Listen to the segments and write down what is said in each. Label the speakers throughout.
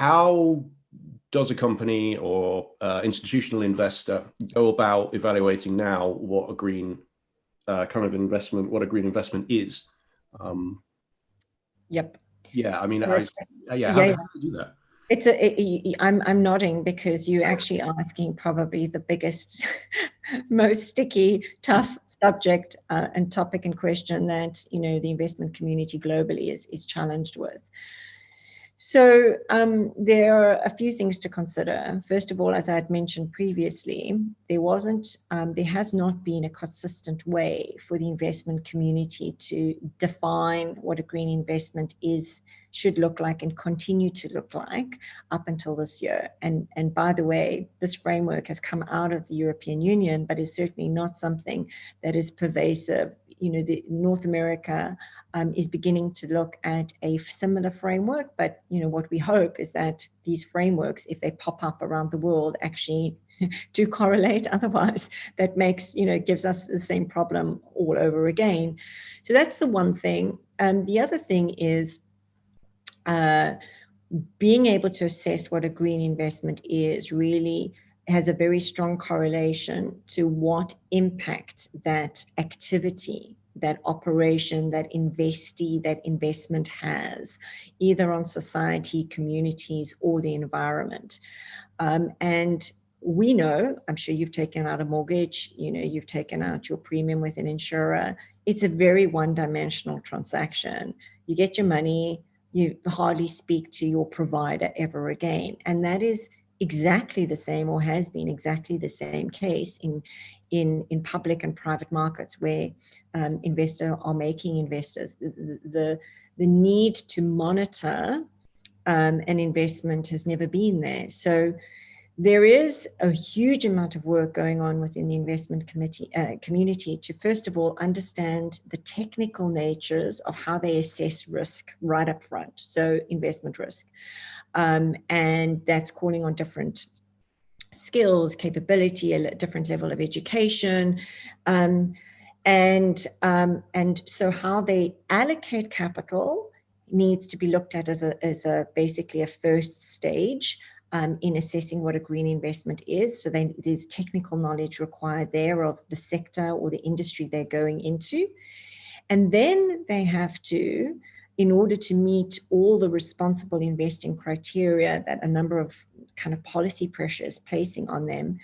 Speaker 1: how does a company or institutional investor go about evaluating now what a green what a green investment is?
Speaker 2: Yep.
Speaker 1: Yeah, I mean,
Speaker 2: So,
Speaker 1: how do you do that?
Speaker 2: I'm nodding because you're actually asking probably the biggest, most sticky, tough subject and topic and question that, you know, the investment community globally is challenged with. So there are a few things to consider. First of all, as I had mentioned previously, there has not been a consistent way for the investment community to define what a green investment should look like and continue to look like up until this year. And by the way, this framework has come out of the European Union, but is certainly not something that is pervasive. You know, North America is beginning to look at a similar framework, but you know what we hope is that these frameworks, if they pop up around the world, actually do correlate. Otherwise, that gives us the same problem all over again. So that's the one thing. The other thing is being able to assess what a green investment is really has a very strong correlation to what impact that activity, that operation, that investee, that investment has, either on society, communities, or the environment. And we know, I'm sure you've taken out a mortgage, you know, you've taken out your premium with an insurer. It's a very one-dimensional transaction. You get your money, you hardly speak to your provider ever again. And that is exactly the same, or has been exactly the same case in public and private markets where investors are making investors. The need to monitor an investment has never been there. So there is a huge amount of work going on within the investment community to, first of all, understand the technical natures of how they assess risk right up front, so investment risk. And that's calling on different skills, capability, a different level of education. And so how they allocate capital needs to be looked at as basically a first stage in assessing what a green investment is. So there's technical knowledge required there of the sector or the industry they're going into. And then they have to, in order to meet all the responsible investing criteria that a number of kind of policy pressures placing on them,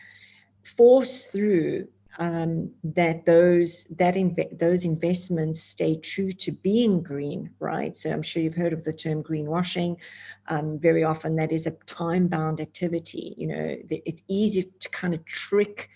Speaker 2: force through that those investments stay true to being green, right? So I'm sure you've heard of the term greenwashing. Very often that is a time-bound activity. You know, it's easy to kind of trick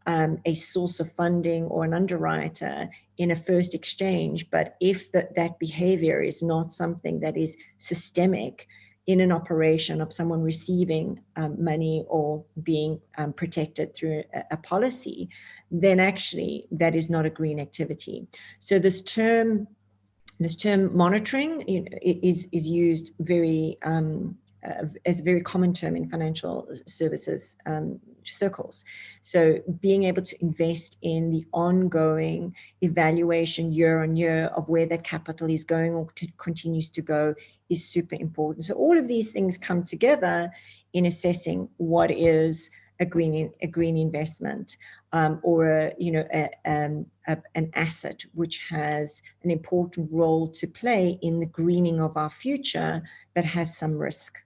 Speaker 2: a source of funding or an underwriter in a first exchange, but if that behavior is not something that is systemic in an operation of someone receiving money or being protected through a policy, then actually that is not a green activity. So this term monitoring, you know, is used very as a very common term in financial services circles. So being able to invest in the ongoing evaluation year on year of where that capital is going or continues to go is super important. So all of these things come together in assessing what is a green investment, or an asset which has an important role to play in the greening of our future, but has some risk.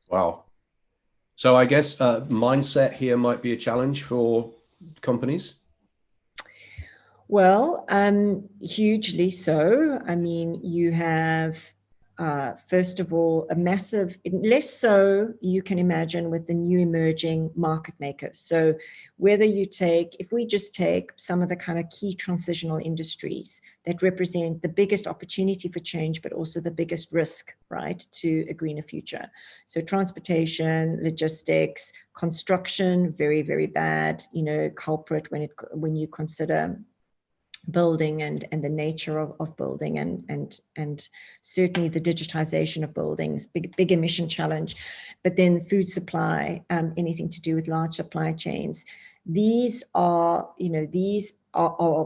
Speaker 1: Wow. So I guess mindset here might be a challenge for companies.
Speaker 2: Well, hugely so. I mean, you have, first of all, a massive, less so you can imagine with the new emerging market makers. So whether if we just take some of the kind of key transitional industries that represent the biggest opportunity for change, but also the biggest risk, right, to a greener future. So transportation, logistics, construction, very, very bad, you know, culprit when you consider building and the nature of building and certainly the digitization of buildings, big emission challenge, but then food supply, anything to do with large supply chains. These are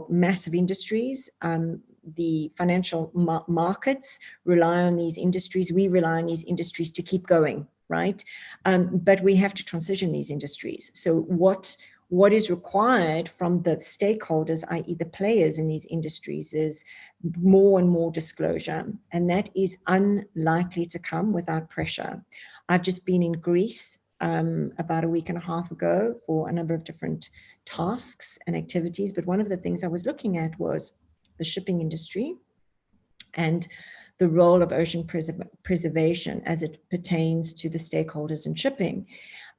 Speaker 2: massive industries. the financial markets rely on these industries. We rely on these industries to keep going, right? But we have to transition these industries. So what is required from the stakeholders, i.e. the players in these industries, is more and more disclosure. And that is unlikely to come without pressure. I've just been in Greece about a week and a half ago for a number of different tasks and activities. But one of the things I was looking at was the shipping industry and the role of ocean preservation as it pertains to the stakeholders in shipping.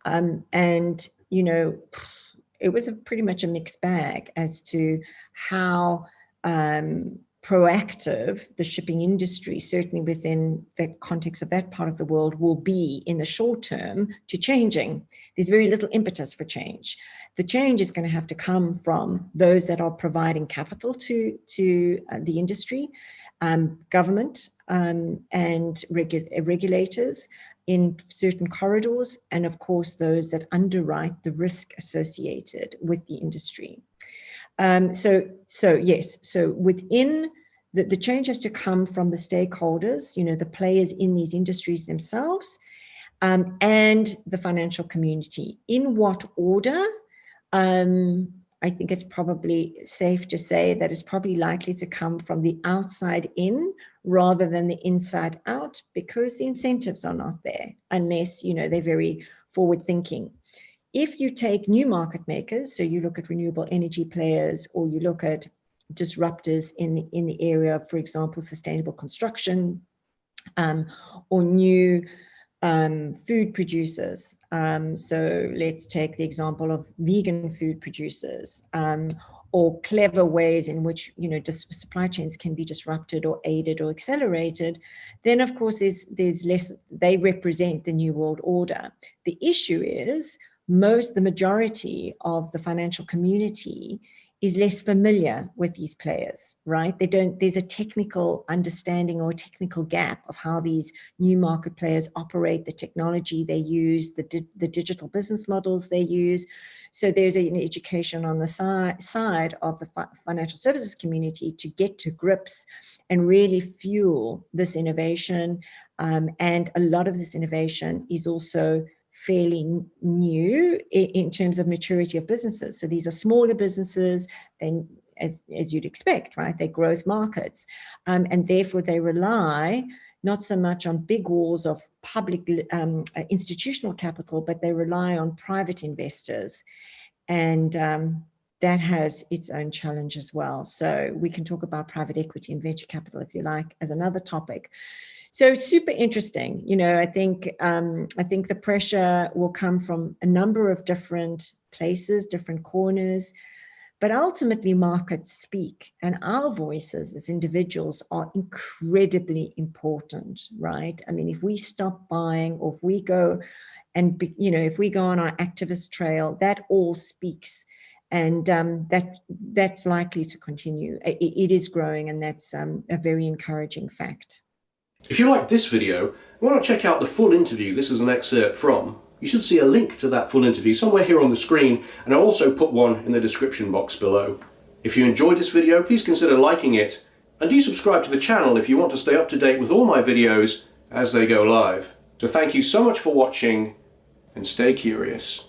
Speaker 2: And, you know, it was pretty much a mixed bag as to how proactive the shipping industry, certainly within the context of that part of the world, will be in the short term to changing. There's very little impetus for change. The change is going to have to come from those that are providing capital to the industry, government and regulators in certain corridors, and of course those that underwrite the risk associated with the industry. So within the change has to come from the stakeholders, you know, the players in these industries themselves, and the financial community. In what order? I think it's probably safe to say that it's probably likely to come from the outside in rather than the inside out, because the incentives are not there unless, you know, they're very forward thinking. If you take new market makers, so you look at renewable energy players, or you look at disruptors in the area of, for example, sustainable construction, or new food producers. So let's take the example of vegan food producers, or clever ways in which, you know, supply chains can be disrupted or aided or accelerated. Then of course there's less, they represent the new world order. The issue is the majority of the financial community is less familiar with these players, right? There's a technical understanding or a technical gap of how these new market players operate, the technology they use, the digital business models they use. So there's an education on the side of the financial services community to get to grips and really fuel this innovation. And a lot of this innovation is also fairly new in terms of maturity of businesses. So these are smaller businesses than as you'd expect, right? They're growth markets. And therefore they rely not so much on big walls of public institutional capital, but they rely on private investors. And that has its own challenge as well. So we can talk about private equity and venture capital, if you like, as another topic. So it's super interesting. You know, I think the pressure will come from a number of different places, different corners, but ultimately markets speak, and our voices as individuals are incredibly important, right? I mean, if we stop buying, or if we go and, you know, if we go on our activist trail, that all speaks. And that's likely to continue. It is growing, and that's a very encouraging fact.
Speaker 1: If you like this video and want to check out the full interview this is an excerpt from, you should see a link to that full interview somewhere here on the screen, and I'll also put one in the description box below. If you enjoyed this video, please consider liking it, and do subscribe to the channel if you want to stay up to date with all my videos as they go live. So thank you so much for watching, and stay curious.